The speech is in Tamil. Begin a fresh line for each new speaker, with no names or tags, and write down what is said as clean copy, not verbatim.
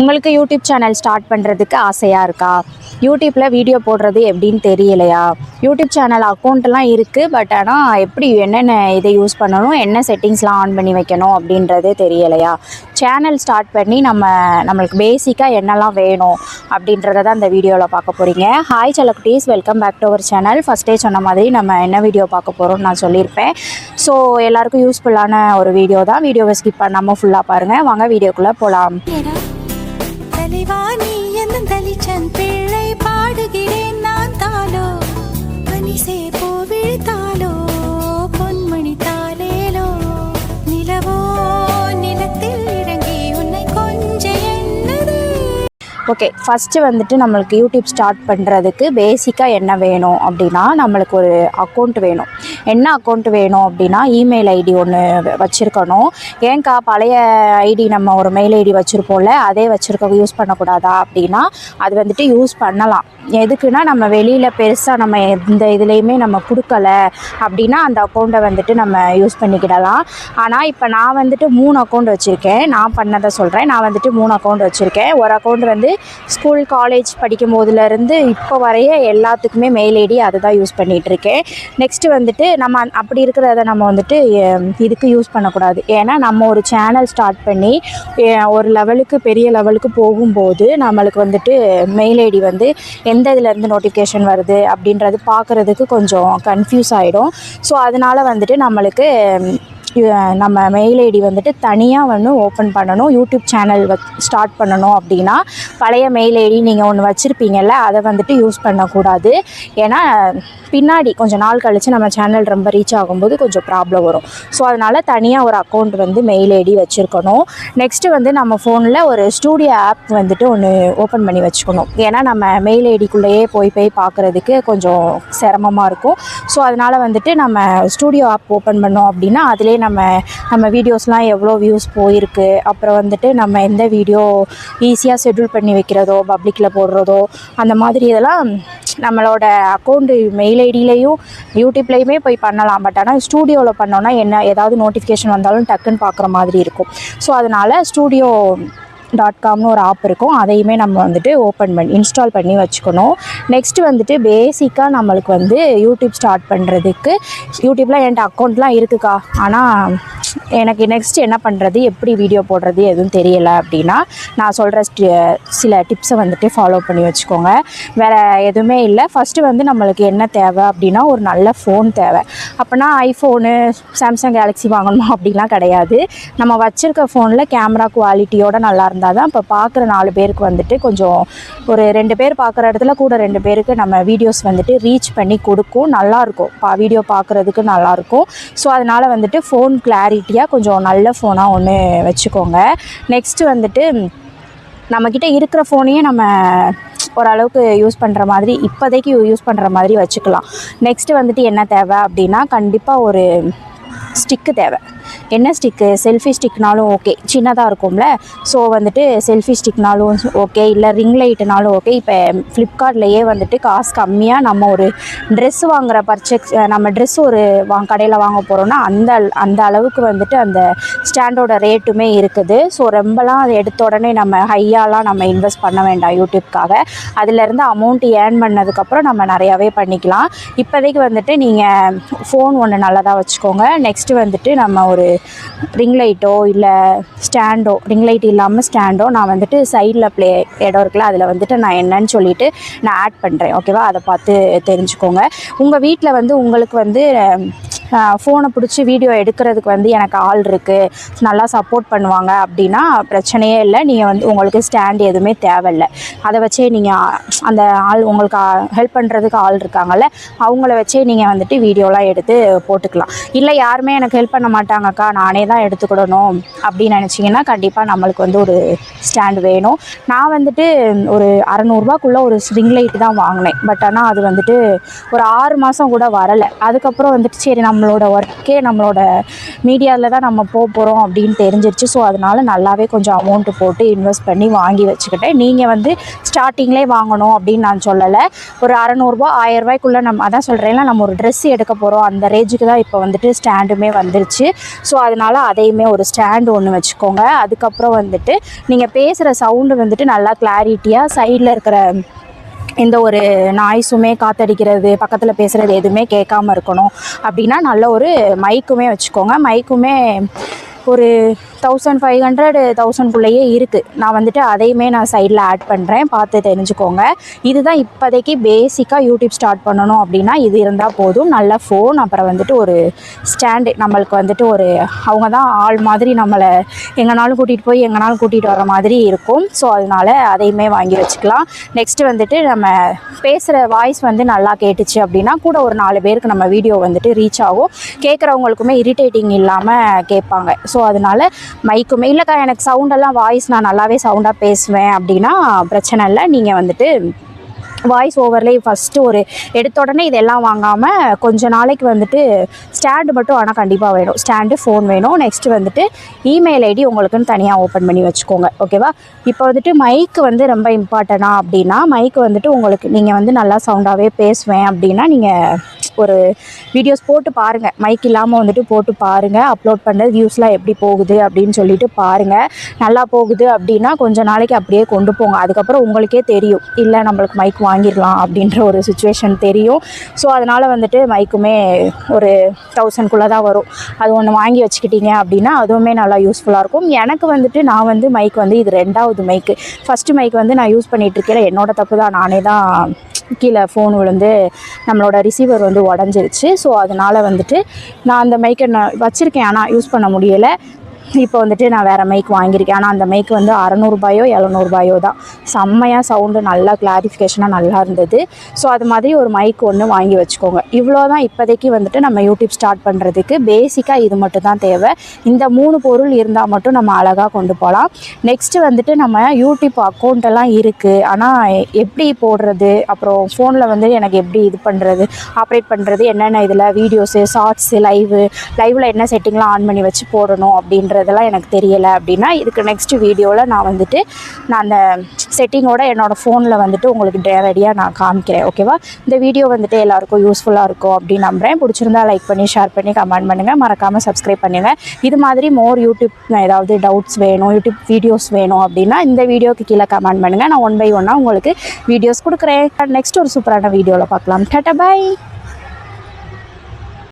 உங்களுக்கு யூடியூப் சேனல் ஸ்டார்ட் பண்ணுறதுக்கு ஆசையாக இருக்கா? யூடியூப்பில் வீடியோ போடுறது எப்படின்னு தெரியலையா? யூடியூப் சேனல் அக்கௌண்ட்டெல்லாம் இருக்குது, பட் ஆனால் எப்படி என்னென்ன இதை யூஸ் பண்ணணும், என்ன செட்டிங்ஸ்லாம் ஆன் பண்ணி வைக்கணும் அப்படின்றது தெரியலையா? சேனல் ஸ்டார்ட் பண்ணி நம்மளுக்கு பேசிக்காக என்னெல்லாம் வேணும் அப்படின்றத தான் இந்த வீடியோவில் பார்க்க போகிறீங்க. ஹாய் செல்லக்குட்டீஸ், welcome back to our channel. ஃபஸ்ட்டே சொன்ன மாதிரி நம்ம என்ன வீடியோ பார்க்க போகிறோம்னு நான் சொல்லியிருப்பேன். ஸோ எல்லாருக்கும் யூஸ்ஃபுல்லான ஒரு வீடியோ தான். வீடியோவை ஸ்கிப் பண்ணாமல் ஃபுல்லாக பாருங்கள். வாங்க வீடியோக்குள்ளே போகலாம்.
தலைவாணி என்ன தலிச்சன் பிள்ளை பாடுகிறேன் நான் தாளோ மனிசே போவிழ்த்தாளோ பொன்மணி தாளேலோ நிலவோ நிலத்தில் இறங்கி உன்னை கொஞ்ச என்னது.
ஓகே, ஃபஸ்ட்டு வந்துட்டு நம்மளுக்கு யூடியூப் ஸ்டார்ட் பண்ணுறதுக்கு பேசிக்காக என்ன வேணும் அப்படின்னா, நம்மளுக்கு ஒரு அக்கௌண்ட் வேணும். என்ன அக்கௌண்ட் வேணும் அப்படின்னா, இமெயில் ஐடி ஒன்று வச்சுருக்கணும். ஏன்க்கா பழைய ஐடி நம்ம ஒரு மெயில் ஐடி வச்சுருப்போம்ல, அதே யூஸ் பண்ணக்கூடாதா அப்படின்னா, அது வந்துட்டு யூஸ் பண்ணலாம். எதுக்குன்னா, நம்ம வெளியில் பெருசாக நம்ம எந்த இதுலேயுமே நம்ம கொடுக்கல அப்படின்னா அந்த அக்கௌண்ட்டை வந்துட்டு நம்ம யூஸ் பண்ணிக்கிடலாம். ஆனால் இப்போ நான் வந்துட்டு 3 அக்கௌண்ட் வச்சுருக்கேன். நான் பண்ணதை சொல்கிறேன். நான் வந்துட்டு 3 அக்கௌண்ட் வச்சுருக்கேன். ஒரு அக்கௌண்ட் வந்து ஸ்கூல் காலேஜ் படிக்கும் போதுலேருந்து இப்போ வரைய எல்லாத்துக்குமே மெயில் ஐடி அதை தான் யூஸ் பண்ணிகிட்ருக்கேன். நெக்ஸ்ட்டு வந்துட்டு நம்ம அப்படி இருக்கிறத நம்ம வந்துட்டு இதுக்கு யூஸ் பண்ணக்கூடாது. ஏன்னா நம்ம ஒரு சேனல் ஸ்டார்ட் பண்ணி ஒரு லெவலுக்கு பெரிய லெவலுக்கு போகும்போது நம்மளுக்கு வந்துட்டு மெயில் ஐடி வந்து எந்த இதுலேருந்து நோட்டிஃபிகேஷன் வருது அப்படின்றது பார்க்குறதுக்கு கொஞ்சம் கன்ஃபியூஸ் ஆகிடும். ஸோ அதனால் வந்துட்டு நம்மளுக்கு நம்ம மெயில் ஐடி வந்துட்டு தனியாக ஓப்பன் பண்ணணும். யூடியூப் சேனல் ஸ்டார்ட் பண்ணணும் அப்படின்னா பழைய மெயில் ஐடி நீங்கள் ஒன்று வச்சுருப்பீங்கள்ல, அதை வந்துட்டு யூஸ் பண்ணக்கூடாது. ஏன்னா பின்னாடி கொஞ்சம் நாள் கழித்து நம்ம சேனல் ரொம்ப ரீச் ஆகும்போது கொஞ்சம் ப்ராப்ளம் வரும். ஸோ அதனால் தனியாக ஒரு அக்கௌண்ட் வந்து மெயில் ஐடி வச்சுருக்கணும். நெக்ஸ்ட்டு வந்து நம்ம ஃபோனில் ஒரு ஸ்டூடியோ ஆப் வந்துட்டு ஒன்று ஓப்பன் பண்ணி வச்சுக்கணும். ஏன்னா நம்ம மெயில் ஐடிக்குள்ளேயே போய் பார்க்குறதுக்கு கொஞ்சம் சிரமமாக இருக்கும். ஸோ அதனால் வந்துட்டு நம்ம ஸ்டூடியோ ஆப் ஓப்பன் பண்ணோம் அப்படின்னா அதிலே நம்ம வீடியோஸ்லாம் எவ்வளோ வியூஸ் போயிருக்கு, அப்புறம் வந்துட்டு நம்ம எந்த வீடியோ ஈஸியாக ஷெட்யூல் பண்ணி வைக்கிறதோ, பப்ளிக்கில் போடுறதோ, அந்த மாதிரி இதெல்லாம் நம்மளோட அக்கௌண்ட்டு மெயில் ஐடியிலையும் யூடியூப்லேயுமே போய் பண்ணலாம். பட் ஆனால் ஸ்டூடியோவில் பண்ணோன்னா ஏதாவது நோட்டிஃபிகேஷன் வந்தாலும் டக்குன்னு பார்க்குற மாதிரி இருக்கும். ஸோ அதனால் studio.comனு ஒரு ஆப் இருக்கும். அதையுமே நம்ம வந்துட்டு இன்ஸ்டால் பண்ணி வச்சுக்கணும். நெக்ஸ்ட்டு வந்துட்டு பேசிக்காக நம்மளுக்கு வந்து யூடியூப் ஸ்டார்ட் பண்ணுறதுக்கு யூடியூப்பில் என்கிட்ட அக்கௌண்ட்லாம் இருக்குக்கா, ஆனால் எனக்கு நெக்ஸ்ட்டு என்ன பண்ணுறது, எப்படி வீடியோ போடுறது எதுவும் தெரியலை அப்படின்னா, நான் சொல்கிற சில டிப்ஸை வந்துட்டு ஃபாலோ பண்ணி வச்சுக்கோங்க. வேறு எதுவுமே இல்லை. ஃபஸ்ட்டு வந்து நம்மளுக்கு என்ன தேவை அப்படின்னா, ஒரு நல்ல ஃபோன் தேவை. அப்போனா ஐஃபோனு, சாம்சங் கேலக்ஸி வாங்கணுமா அப்படிலாம் கிடையாது. நம்ம வச்சுருக்க ஃபோனில் கேமரா குவாலிட்டியோடு நல்லா இருந்தால் தான் இப்போ பார்க்குற 4 பேருக்கு வந்துட்டு கொஞ்சம் ஒரு 2 பேர் பார்க்குற இடத்துல கூட 2 பேருக்கு நம்ம வீடியோஸ் வந்துட்டு ரீச் பண்ணி கொடுக்கும். நல்லாயிருக்கும், வீடியோ பார்க்குறதுக்கு நல்லாயிருக்கும். ஸோ அதனால் வந்துட்டு ஃபோன் கிளாரிட்டியாக கொஞ்சம் நல்ல ஃபோனாக ஒன்று வச்சுக்கோங்க. நெக்ஸ்ட்டு வந்துட்டு நம்மக்கிட்ட இருக்கிற ஃபோனையே நம்ம ஓரளவுக்கு யூஸ் பண்ணுற மாதிரி இப்போதைக்கு யூஸ் பண்ணுற மாதிரி வச்சுக்கலாம். நெக்ஸ்ட்டு வந்துட்டு என்ன தேவை அப்படின்னா, கண்டிப்பாக ஒரு ஸ்டிக்கு தேவை. என்ன ஸ்டிக்கு? செல்ஃபி ஸ்டிக்னாலும் ஓகே, சின்னதாக இருக்கும்ல. ஸோ வந்துட்டு செல்ஃபி ஸ்டிக்னாலும் ஓகே, இல்லை ரிங் லைட்டுனாலும் ஓகே. இப்போ ஃப்ளிப்கார்ட்லேயே வந்துட்டு காசு கம்மியாக நம்ம ஒரு ட்ரெஸ்ஸு வாங்குகிற நம்ம ட்ரெஸ் ஒரு கடையில் வாங்க போகிறோன்னா அந்த அளவுக்கு வந்துட்டு அந்த ஸ்டாண்டோட ரேட்டுமே இருக்குது. ஸோ ரொம்பலாம் அதை எடுத்த உடனே நம்ம ஹையாலாம் நம்ம இன்வெஸ்ட் பண்ண வேண்டாம் யூடியூப்காக. அதிலேருந்து அமௌண்ட் ஏர்ன் பண்ணதுக்கப்புறம் நம்ம நிறையாவே பண்ணிக்கலாம். இப்போதைக்கு வந்துட்டு நீங்கள் ஃபோன் ஒன்று நல்லதாக வச்சுக்கோங்க. நெக்ஸ்ட்டு வந்துட்டு நம்ம ஒரு ரிங் லைட்டோ இல்லை ஸ்டாண்டோ, ரிங் லைட் இல்லாமல் ஸ்டாண்டோ நான் வந்துட்டு சைடில் இடம் இருக்குல்ல, அதில் வந்துட்டு நான் என்னன்னு சொல்லிவிட்டு நான் ஆட் பண்ணுறேன். ஓகேவா? அதை பார்த்து தெரிஞ்சுக்கோங்க. உங்கள் வீட்டில் வந்து உங்களுக்கு வந்து ஃபோனை பிடிச்சி வீடியோ எடுக்கிறதுக்கு வந்து எனக்கு ஆள் இருக்குது, நல்லா சப்போர்ட் பண்ணுவாங்க அப்படின்னா பிரச்சனையே இல்லை. நீங்கள் வந்து உங்களுக்கு ஸ்டாண்ட் எதுவுமே தேவையில்லை. அதை வச்சே நீங்கள் அந்த ஆள் உங்களுக்கு ஹெல்ப் பண்ணுறதுக்கு ஆள் இருக்காங்கல்ல, அவங்கள வச்சே நீங்கள் வந்துட்டு வீடியோலாம் எடுத்து போட்டுக்கலாம். இல்லை யாருமே எனக்கு ஹெல்ப் பண்ண மாட்டாங்கக்கா, நானே தான் எடுத்துக்கிடணும் அப்படின்னு நினச்சிங்கன்னா கண்டிப்பாக நம்மளுக்கு வந்து ஒரு ஸ்டாண்டு வேணும். நான் வந்துட்டு ஒரு 600 ஒரு ரிங் லைட் தான் வாங்கினேன். பட் ஆனால் அது வந்துட்டு ஒரு 6 மாதம் கூட வரலை. அதுக்கப்புறம் வந்துட்டு சரி நம்ம நம்மளோட ஒர்க்கே நம்மளோட மீடியாவில் தான் நம்ம போகிறோம் அப்படின்னு தெரிஞ்சிருச்சு. ஸோ அதனால் நல்லாவே கொஞ்சம் அமௌண்ட்டு போட்டு இன்வெஸ்ட் பண்ணி வாங்கி வச்சுக்கிட்டேன். நீங்கள் வந்து ஸ்டார்டிங்லேயே வாங்கணும் அப்படின்னு நான் சொல்லலை. ஒரு 600 1000 நம்ம அதான் சொல்கிறேன்ல, நம்ம ஒரு ட்ரெஸ் எடுக்க போகிறோம் அந்த ரேஞ்சுக்கு தான் இப்போ வந்துட்டு ஸ்டாண்டுமே வந்துருச்சு. ஸோ அதனால் அதையுமே ஒரு ஸ்டாண்டு ஒன்று வச்சுக்கோங்க. அதுக்கப்புறம் வந்துட்டு நீங்கள் பேசுகிற சவுண்டு வந்துட்டு நல்லா கிளாரிட்டியாக சைடில் இருக்கிற எந்த ஒரு நாய்ஸுமே, காற்றடிக்கிறது, பக்கத்தில் பேசுகிறது எதுவுமே கேட்காம இருக்கணும் அப்படின்னா நல்ல ஒரு மைக்குமே வச்சுக்கோங்க. மைக்குமே ஒரு 1500 1000க்குள்ளேயே இருக்குது. நான் வந்துட்டு அதையுமே நான் சைடில் ஆட் பண்ணுறேன், பார்த்து தெரிஞ்சுக்கோங்க. இதுதான் இப்போதைக்கு பேசிக்காக யூடியூப் ஸ்டார்ட் பண்ணணும் அப்படின்னா இது இருந்தால் போதும். நல்ல ஃபோன், அப்புறம் வந்துட்டு ஒரு ஸ்டாண்டு, நம்மளுக்கு வந்துட்டு ஒரு அவங்க தான் ஆள் மாதிரி நம்மளை எங்கேனாலும் கூட்டிகிட்டு போய் எங்கேனாலும் கூட்டிகிட்டு வர மாதிரி இருக்கும். ஸோ அதனால் அதையுமே வாங்கி வச்சுக்கலாம். நெக்ஸ்ட்டு வந்துட்டு நம்ம பேசுகிற வாய்ஸ் வந்து நல்லா கேட்டுச்சு அப்படின்னா கூட ஒரு 4 பேருக்கு நம்ம வீடியோ வந்துட்டு ரீச் ஆகும். கேட்குறவங்களுக்குமே இரிட்டேட்டிங் இல்லாமல் கேட்பாங்க. ஸோ அதனால் மைக்குமே இல்லைக்கா எனக்கு சவுண்டெல்லாம் வாய்ஸ் நான் நல்லாவே சவுண்டாக பேசுவேன் அப்படின்னா பிரச்சனை இல்லை. நீங்கள் வந்துட்டு வாய்ஸ் ஓவர்லேயே ஃபஸ்ட்டு ஒரு எடுத்த உடனே இதெல்லாம் வாங்காமல் கொஞ்ச நாளைக்கு வந்துட்டு ஸ்டாண்டு மட்டும் ஆனால் கண்டிப்பாக வேணும். ஸ்டாண்டு, ஃபோன் வேணும். நெக்ஸ்ட்டு வந்துட்டு இமெயில் ஐடி உங்களுக்குன்னு தனியாக ஓப்பன் பண்ணி வச்சுக்கோங்க. ஓகேவா? இப்போ வந்துட்டு மைக்கு வந்து ரொம்ப இம்பார்ட்டனா அப்படின்னா மைக்கு வந்துட்டு உங்களுக்கு நீங்கள் வந்து நல்லா சவுண்டாகவே பேசுவேன் அப்படின்னா நீங்கள் ஒரு வீடியோஸ் போட்டு பாருங்கள். மைக் இல்லாமல் வந்துட்டு போட்டு பாருங்கள். அப்லோட் பண்ணுறது வியூஸ்லாம் எப்படி போகுது அப்படின்னு சொல்லிட்டு பாருங்கள். நல்லா போகுது அப்படின்னா கொஞ்சம் நாளைக்கு அப்படியே கொண்டு போங்க. அதுக்கப்புறம் உங்களுக்கே தெரியும், இல்லை நம்மளுக்கு மைக் வாங்கிடலாம் அப்படின்ற ஒரு சுச்சுவேஷன் தெரியும். ஸோ அதனால் வந்துட்டு மைக்குமே ஒரு 1000க்குள்ளே தான் வரும். அது ஒன்று வாங்கி வச்சுக்கிட்டீங்க அப்படின்னா அதுவுமே நல்லா யூஸ்ஃபுல்லாக இருக்கும். எனக்கு வந்துட்டு நான் வந்து மைக் வந்து இது 2வது மைக்கு. ஃபஸ்ட்டு மைக் வந்து நான் யூஸ் பண்ணிகிட்ருக்கேன். என்னோடய தப்பு தான், நானே தான் கீழே ஃபோன் விழுந்து நம்மளோட ரிசீவர் வந்து உடஞ்சிருச்சு. ஸோ அதனால் வந்துட்டு நான் அந்த மைக்கை நான் வச்சுருக்கேன், ஆனால் யூஸ் பண்ண முடியலை. இப்போ வந்துட்டு நான் வேறு மைக் வாங்கியிருக்கேன். ஆனால் அந்த மைக் வந்து 600 700 தான். செம்மையாக சவுண்டு நல்லா கிளாரிஃபிகேஷனாக நல்லா இருந்தது. ஸோ அது மாதிரி ஒரு மைக் ஒன்று வாங்கி வச்சுக்கோங்க. இவ்வளோ தான் இப்போதைக்கு வந்துட்டு நம்ம யூடியூப் ஸ்டார்ட் பண்ணுறதுக்கு பேசிக்காக இது மட்டும் தான் தேவை. இந்த 3 பொருள் இருந்தால் மட்டும் நம்ம அழகாக கொண்டு போகலாம். நெக்ஸ்ட்டு வந்துட்டு நம்ம யூடியூப் அக்கௌண்ட்டெல்லாம் இருக்குது, ஆனால் எப்படி போடுறது, அப்புறம் ஃபோனில் வந்து எனக்கு எப்படி இது பண்ணுறது, ஆப்ரேட் பண்ணுறது, என்னென்ன இதில் வீடியோஸு, ஷார்ட்ஸு, லைவில் என்ன செட்டிங்லாம் ஆன் பண்ணி வச்சு போடணும் அப்படின்றதெல்லாம் எனக்கு தெரியலை அப்படின்னா இதுக்கு நெக்ஸ்ட் வீடியோவில் நான் அந்த செட்டிங்கோட என்னோடய ஃபோனில் வந்துட்டு உங்களுக்கு நேரடியாக நான் காமிக்கிறேன். ஓகேவா? இந்த வீடியோ வந்துட்டு எல்லாருக்கும் யூஸ்ஃபுல்லாக இருக்கும் அப்படின்னு நம்புகிறேன். பிடிச்சிருந்தா லைக் பண்ணி, ஷேர் பண்ணி, கமெண்ட் பண்ணுங்கள். மறக்காமல் சப்ஸ்கிரைப் பண்ணுங்கள். இது மாதிரி யூடியூப் ஏதாவது டவுட்ஸ் வேணும், யூடியூப் வீடியோஸ் வேணும் அப்படின்னா இந்த வீடியோக்கு கீழே கமெண்ட் பண்ணுங்கள். நான் 1 by 1 உங்களுக்கு வீடியோஸ் கொடுக்குறேன். நெக்ஸ்ட் ஒரு சூப்பரான வீடியோவில் பார்க்கலாம். டாடா, பை.